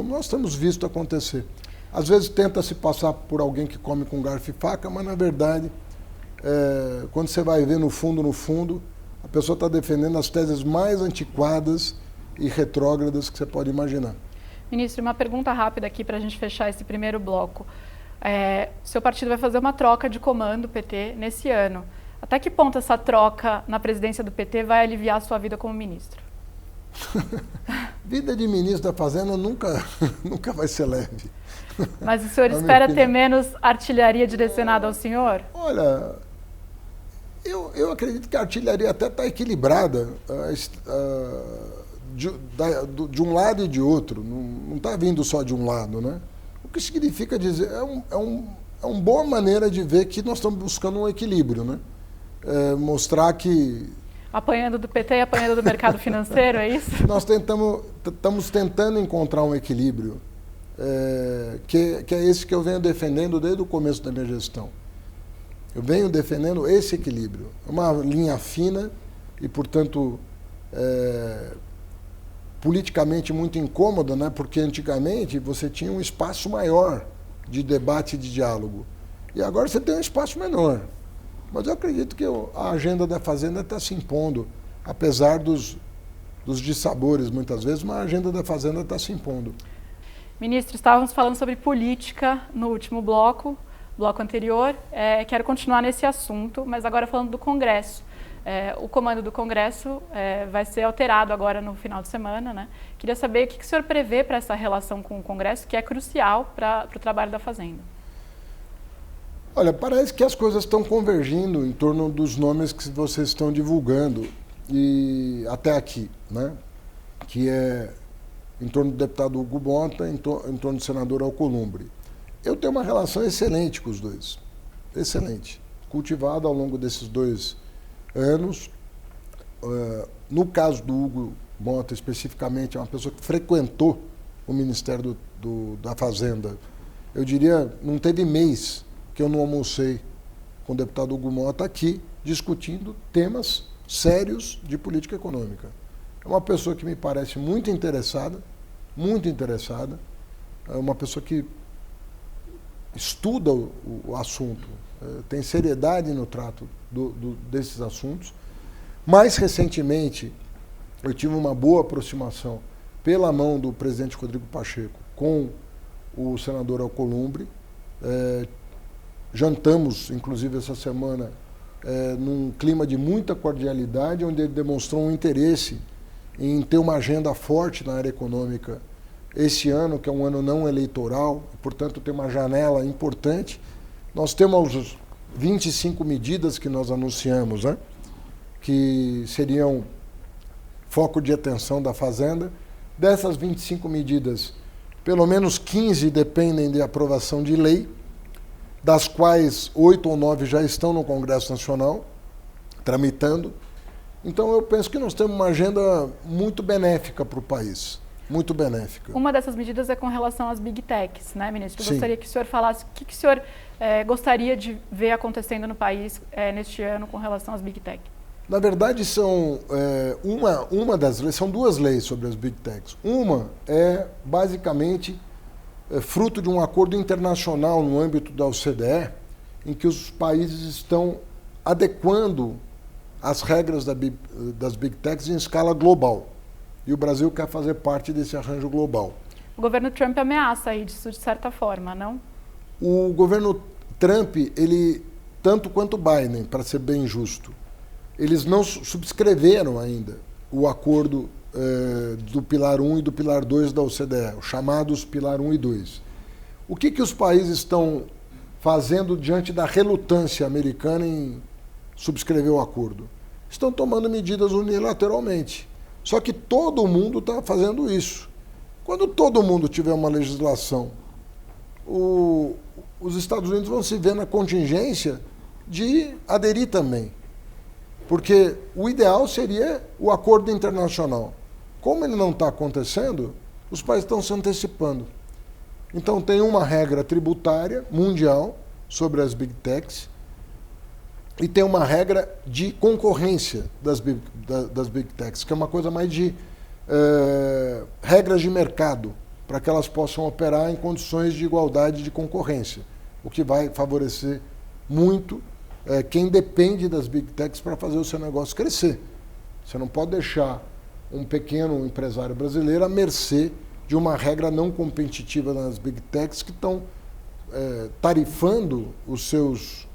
nós temos visto acontecer. Às vezes tenta se passar por alguém que come com garfo e faca, mas, na verdade, quando você vai ver no fundo, a pessoa está defendendo as teses mais antiquadas e retrógradas que você pode imaginar. Ministro, uma pergunta rápida aqui para a gente fechar esse primeiro bloco. Seu partido vai fazer uma troca de comando PT nesse ano. Até que ponto essa troca na presidência do PT vai aliviar a sua vida como ministro? Vida de ministro da Fazenda nunca vai ser leve. Mas o senhor espera ter menos artilharia direcionada ao senhor? Olha, eu acredito que a artilharia até está equilibrada de um lado e de outro. Não está vindo só de um lado, né? O que significa dizer... É uma boa maneira de ver que nós estamos buscando um equilíbrio, né? Mostrar que... Apanhando do PT e apanhando do mercado financeiro, é isso? Nós estamos tentando encontrar um equilíbrio, que é esse que eu venho defendendo desde o começo da minha gestão. Eu venho defendendo esse equilíbrio. É uma linha fina e, portanto, politicamente muito incômoda, né? Porque antigamente você tinha um espaço maior de debate e de diálogo. E agora você tem um espaço menor. Mas eu acredito que a agenda da Fazenda está se impondo, apesar dos dissabores muitas vezes, mas a agenda da Fazenda está se impondo. Ministro, estávamos falando sobre política no último bloco anterior. Quero continuar nesse assunto, mas agora falando do Congresso. O comando do Congresso vai ser alterado agora no final de semana, né? Queria saber o que o senhor prevê para essa relação com o Congresso, que é crucial para o trabalho da Fazenda. Olha, parece que as coisas estão convergindo em torno dos nomes que vocês estão divulgando e até aqui, né? Que é em torno do deputado Hugo Bonta, em torno do senador Alcolumbre. Eu tenho uma relação excelente com os dois, excelente, cultivada ao longo desses 2 anos. No caso do Hugo Bonta, especificamente, é uma pessoa que frequentou o Ministério da Fazenda. Eu diria, não teve mês que eu não almocei com o deputado Hugo Bonta aqui, discutindo temas sérios de política econômica. É uma pessoa que me parece muito interessada, é uma pessoa que estuda o assunto, tem seriedade no trato desses assuntos. Mais recentemente, eu tive uma boa aproximação pela mão do presidente Rodrigo Pacheco com o senador Alcolumbre. Jantamos, inclusive, essa semana, num clima de muita cordialidade, onde ele demonstrou um interesse em ter uma agenda forte na área econômica esse ano, que é um ano não eleitoral, portanto tem uma janela importante. Nós temos 25 medidas que nós anunciamos, né, que seriam foco de atenção da Fazenda. Dessas 25 medidas, pelo menos 15 dependem de aprovação de lei, das quais 8 ou 9 já estão no Congresso Nacional, tramitando. Então eu penso que nós temos uma agenda muito benéfica para o país, muito benéfica. Uma dessas medidas é com relação às Big Techs, né, ministro? Eu Sim. gostaria que o senhor falasse o que o senhor gostaria de ver acontecendo no país neste ano com relação às Big Tech. Na verdade, são uma das leis, são 2 leis sobre as Big Techs. Uma é basicamente fruto de um acordo internacional no âmbito da OCDE, em que os países estão adequando as regras das Big Techs em escala global. E o Brasil quer fazer parte desse arranjo global. O governo Trump ameaça isso de certa forma, não? O governo Trump, ele, tanto quanto o Biden, para ser bem justo, eles não subscreveram ainda o acordo do Pilar 1 e do Pilar 2 da OCDE, os chamados Pilar 1 e 2. O que os países estão fazendo diante da relutância americana em subscrever o acordo? Estão tomando medidas unilateralmente. Só que todo mundo está fazendo isso. Quando todo mundo tiver uma legislação, os Estados Unidos vão se ver na contingência de aderir também. Porque o ideal seria o acordo internacional. Como ele não está acontecendo, os países estão se antecipando. Então tem uma regra tributária mundial sobre as Big Techs e tem uma regra de concorrência das Big Techs, que é uma coisa mais de regras de mercado, para que elas possam operar em condições de igualdade de concorrência, o que vai favorecer muito quem depende das Big Techs para fazer o seu negócio crescer. Você não pode deixar um pequeno empresário brasileiro à mercê de uma regra não competitiva nas Big Techs que estão tarifando os seus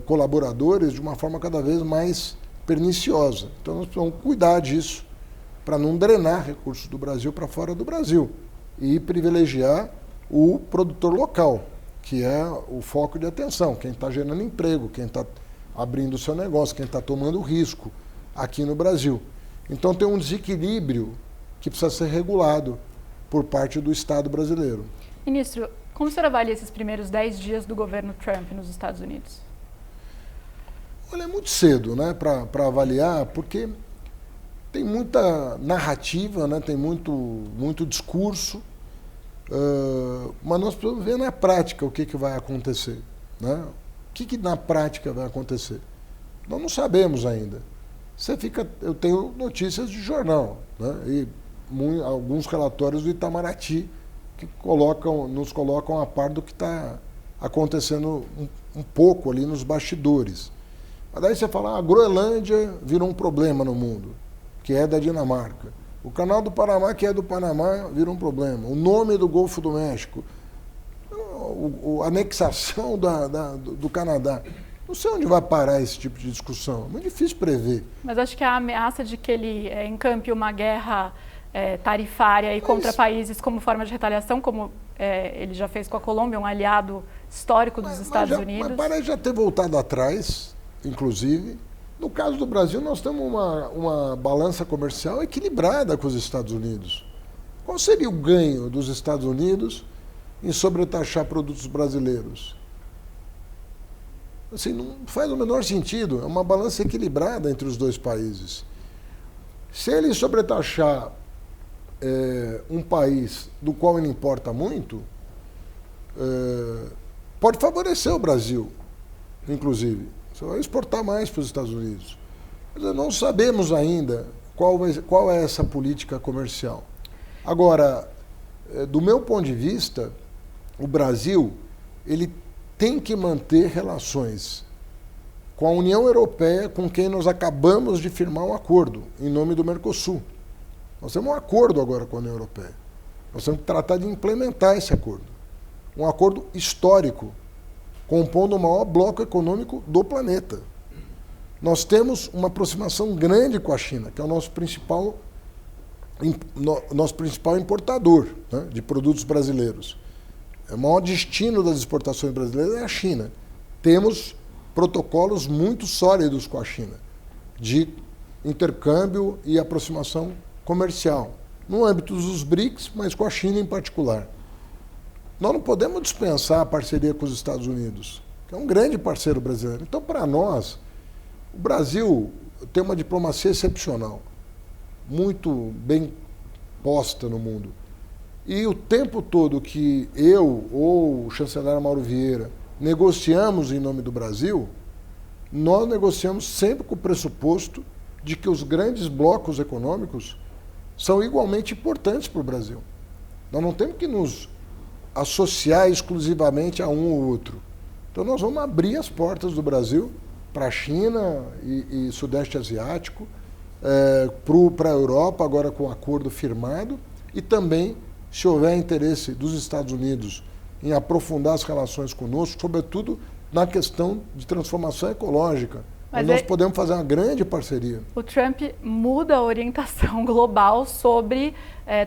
colaboradores de uma forma cada vez mais perniciosa. Então nós precisamos cuidar disso para não drenar recursos do Brasil para fora do Brasil e privilegiar o produtor local, que é o foco de atenção, quem está gerando emprego, quem está abrindo o seu negócio, quem está tomando risco aqui no Brasil. Então tem um desequilíbrio que precisa ser regulado por parte do Estado brasileiro. Ministro, como o senhor avalia esses primeiros 10 dias do governo Trump nos Estados Unidos? Olha, é muito cedo, né, para avaliar, porque tem muita narrativa, né, tem muito discurso, mas nós precisamos ver na prática o que vai acontecer. Né? O que na prática vai acontecer? Nós não sabemos ainda. Eu tenho notícias de jornal, né? E alguns relatórios do Itamaraty que nos colocam a par do que está acontecendo um pouco ali nos bastidores. Mas daí você fala, a Groenlândia virou um problema no mundo, que é da Dinamarca. O Canal do Panamá, que é do Panamá, virou um problema. O nome do Golfo do México, a anexação do Canadá. Não sei onde vai parar esse tipo de discussão. É muito difícil prever. Mas acho que a ameaça de que ele encampe uma guerra tarifária e contra países como forma de retaliação, como ele já fez com a Colômbia, um aliado histórico dos Estados Unidos. Mas parece já ter voltado atrás, inclusive. No caso do Brasil, nós temos uma balança comercial equilibrada com os Estados Unidos. Qual seria o ganho dos Estados Unidos em sobretaxar produtos brasileiros? Assim, não faz o menor sentido. É uma balança equilibrada entre os dois países. Se ele sobretaxar um país do qual ele importa muito, pode favorecer o Brasil, inclusive. Você vai exportar mais para os Estados Unidos. Mas não sabemos ainda qual é essa política comercial. Agora, do meu ponto de vista, o Brasil ele tem que manter relações com a União Europeia, com quem nós acabamos de firmar um acordo, em nome do Mercosul. Nós temos um acordo agora com a União Europeia. Nós temos que tratar de implementar esse acordo. Um acordo histórico, compondo o maior bloco econômico do planeta. Nós temos uma aproximação grande com a China, que é o nosso principal importador, né, de produtos brasileiros. O maior destino das exportações brasileiras é a China. Temos protocolos muito sólidos com a China, de intercâmbio e aproximação comercial, no âmbito dos BRICS, mas com a China em particular. Nós não podemos dispensar a parceria com os Estados Unidos, que é um grande parceiro brasileiro. Então, para nós, o Brasil tem uma diplomacia excepcional, muito bem posta no mundo. E o tempo todo que eu ou o chanceler Mauro Vieira negociamos em nome do Brasil, nós negociamos sempre com o pressuposto de que os grandes blocos econômicos são igualmente importantes para o Brasil. Nós não temos que nos associar exclusivamente a um ou outro. Então nós vamos abrir as portas do Brasil para a China e Sudeste Asiático, para a Europa, agora com o acordo firmado, e também, se houver interesse dos Estados Unidos em aprofundar as relações conosco, sobretudo na questão de transformação ecológica. Mas nós podemos fazer uma grande parceria. O Trump muda a orientação global sobre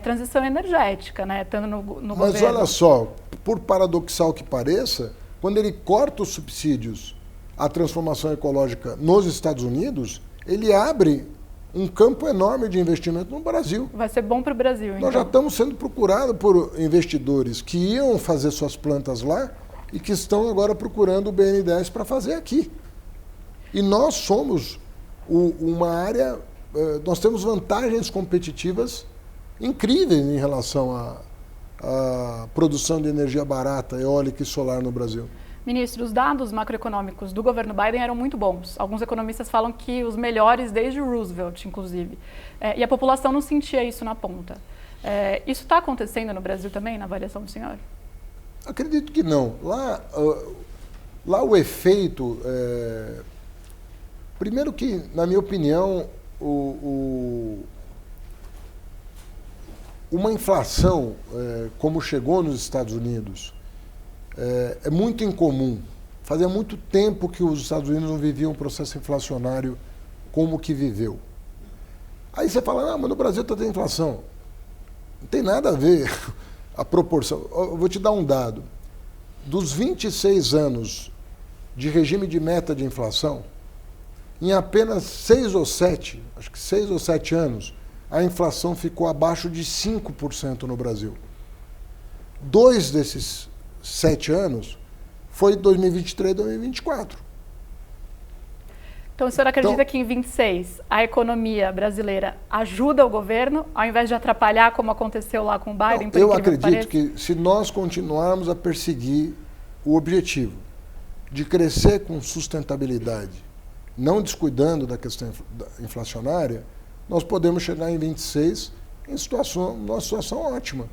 transição energética, né? Estando no governo. Mas olha só, por paradoxal que pareça, quando ele corta os subsídios à transformação ecológica nos Estados Unidos, ele abre um campo enorme de investimento no Brasil. Vai ser bom para o Brasil, então. Nós já estamos sendo procurados por investidores que iam fazer suas plantas lá e que estão agora procurando o BNDES para fazer aqui. E nós somos uma área, nós temos vantagens competitivas incríveis em relação à produção de energia barata, eólica e solar no Brasil. Ministro, os dados macroeconômicos do governo Biden eram muito bons. Alguns economistas falam que os melhores desde o Roosevelt, inclusive. E a população não sentia isso na ponta. Isso está acontecendo no Brasil também, na avaliação do senhor? Acredito que não. Lá o efeito... Primeiro que, na minha opinião, uma inflação como chegou nos Estados Unidos é muito incomum. Fazia muito tempo que os Estados Unidos não viviam um processo inflacionário como que viveu. Aí você fala, mas no Brasil está tendo inflação. Não tem nada a ver a proporção. Eu vou te dar um dado. Dos 26 anos de regime de meta de inflação, em apenas 6 ou 7 anos, a inflação ficou abaixo de 5% no Brasil. 2 desses 7 anos foi 2023 e 2024. Então, o senhor acredita que em 26 a economia brasileira ajuda o governo, ao invés de atrapalhar, como aconteceu lá com o Biden? Eu acredito que se nós continuarmos a perseguir o objetivo de crescer com sustentabilidade, não descuidando da questão inflacionária, nós podemos chegar em 26 numa situação ótima.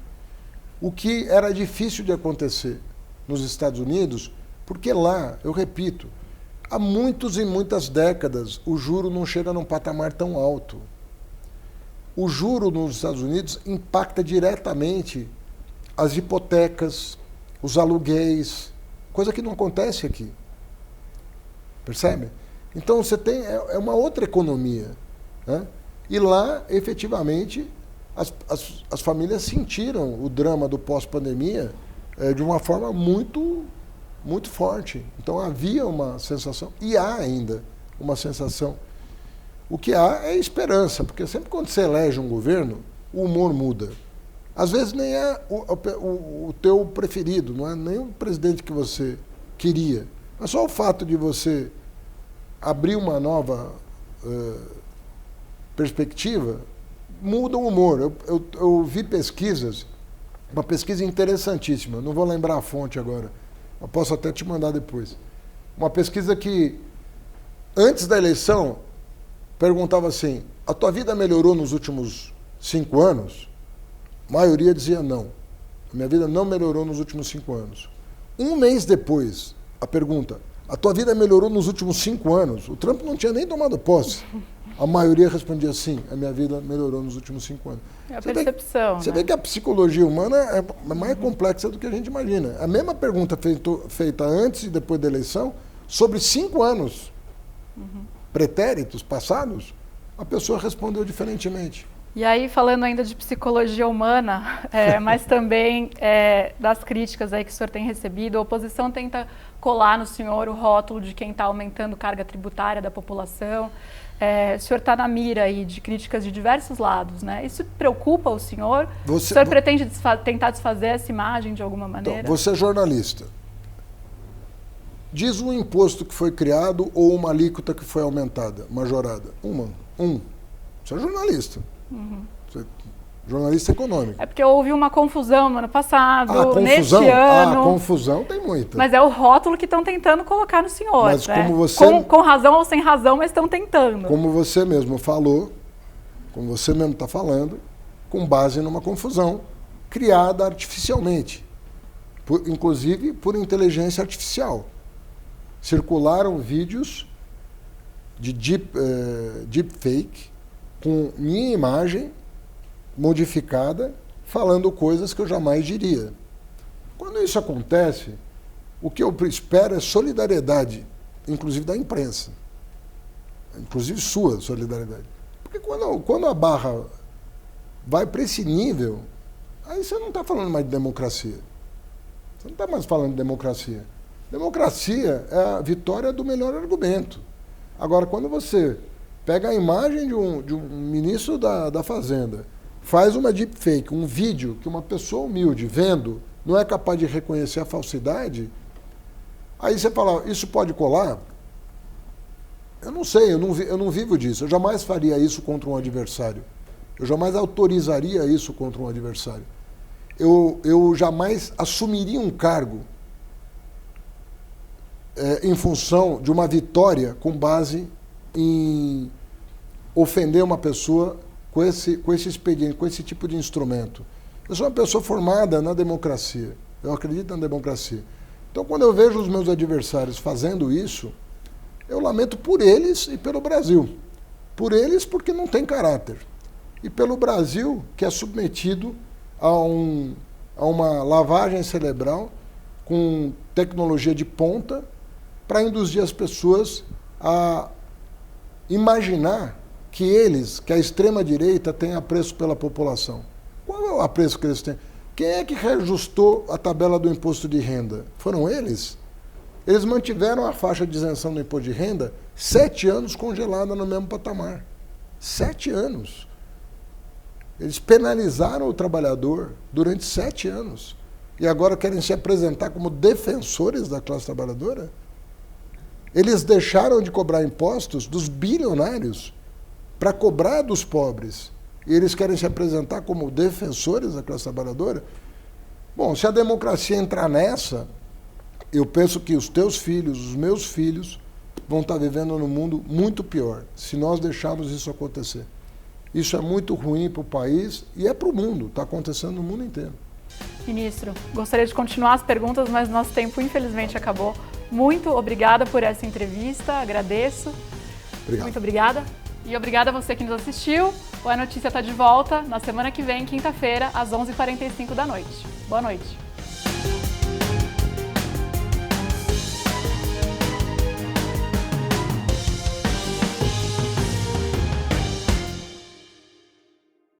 O que era difícil de acontecer nos Estados Unidos, porque lá, eu repito, há muitas e muitas décadas o juro não chega num patamar tão alto. O juro nos Estados Unidos impacta diretamente as hipotecas, os aluguéis, coisa que não acontece aqui. Percebe? Então você tem é uma outra economia, né? E lá, efetivamente, as famílias sentiram o drama do pós-pandemia de uma forma muito, muito forte. Então havia uma sensação, e há ainda uma sensação. O que há é esperança, porque sempre quando você elege um governo, o humor muda. Às vezes nem é o teu preferido, não é nem o presidente que você queria. Mas só o fato de você abrir uma nova perspectiva muda o humor. Eu vi pesquisas, uma pesquisa interessantíssima, não vou lembrar a fonte agora, eu posso até te mandar depois. Uma pesquisa que, antes da eleição, perguntava assim, a tua vida melhorou nos últimos 5 anos? A maioria dizia não. A minha vida não melhorou nos últimos 5 anos. Um mês depois, a pergunta, a tua vida melhorou nos últimos 5 anos? O Trump não tinha nem tomado posse. A maioria respondia sim, a minha vida melhorou nos últimos 5 anos. É a percepção. Você vê que a psicologia humana é mais complexa do que a gente imagina. A mesma pergunta feita antes e depois da eleição, sobre 5 anos pretéritos, passados, a pessoa respondeu diferentemente. E aí, falando ainda de psicologia humana, mas também das críticas aí que o senhor tem recebido, a oposição tenta colar no senhor o rótulo de quem está aumentando carga tributária da população. O senhor está na mira aí de críticas de diversos lados, né? Isso preocupa o senhor? O senhor pretende tentar desfazer essa imagem de alguma maneira? Então, você é jornalista. Diz um imposto que foi criado ou uma alíquota que foi aumentada, majorada. Você é jornalista. Você é jornalista econômico. É porque houve uma confusão no ano passado, neste ano. Confusão tem muita. Mas é o rótulo que estão tentando colocar no senhor. Mas como você... com razão ou sem razão, mas estão tentando. Como você mesmo falou, como você mesmo está falando, com base numa confusão criada artificialmente, inclusive por inteligência artificial. Circularam vídeos de deepfake com minha imagem modificada, falando coisas que eu jamais diria. Quando isso acontece, o que eu espero é solidariedade, inclusive da imprensa, inclusive sua solidariedade. Porque quando a barra vai para esse nível, aí você não está falando mais de democracia. Você não está mais falando de democracia. Democracia é a vitória do melhor argumento. Agora, quando você pega a imagem de um ministro da Fazenda, faz uma deepfake, um vídeo que uma pessoa humilde vendo não é capaz de reconhecer a falsidade, aí você fala, isso pode colar? Eu não sei, eu não vivo disso. Eu jamais faria isso contra um adversário. Eu jamais autorizaria isso contra um adversário. Eu jamais assumiria um cargo em função de uma vitória com base em ofender uma pessoa com esse expediente, com esse tipo de instrumento. Eu sou uma pessoa formada na democracia. Eu acredito na democracia. Então, quando eu vejo os meus adversários fazendo isso, eu lamento por eles e pelo Brasil. Por eles porque não tem caráter. E pelo Brasil, que é submetido a uma lavagem cerebral com tecnologia de ponta para induzir as pessoas a imaginar que a extrema-direita tem apreço pela população. Qual é o apreço que eles têm? Quem é que reajustou a tabela do imposto de renda? Foram eles? Eles mantiveram a faixa de isenção do imposto de renda 7 anos congelada no mesmo patamar. 7 anos. Eles penalizaram o trabalhador durante 7 anos. E agora querem se apresentar como defensores da classe trabalhadora? Eles deixaram de cobrar impostos dos bilionários para cobrar dos pobres. E eles querem se apresentar como defensores da classe trabalhadora? Bom, se a democracia entrar nessa, eu penso que os teus filhos, os meus filhos, vão estar vivendo num mundo muito pior, se nós deixarmos isso acontecer. Isso é muito ruim para o país e é para o mundo, está acontecendo no mundo inteiro. Ministro, gostaria de continuar as perguntas, mas nosso tempo infelizmente acabou. Muito obrigada por essa entrevista, agradeço. Obrigado. Muito obrigada. E obrigada a você que nos assistiu. O A Notícia está de volta na semana que vem, quinta-feira, às 11h45 da noite. Boa noite.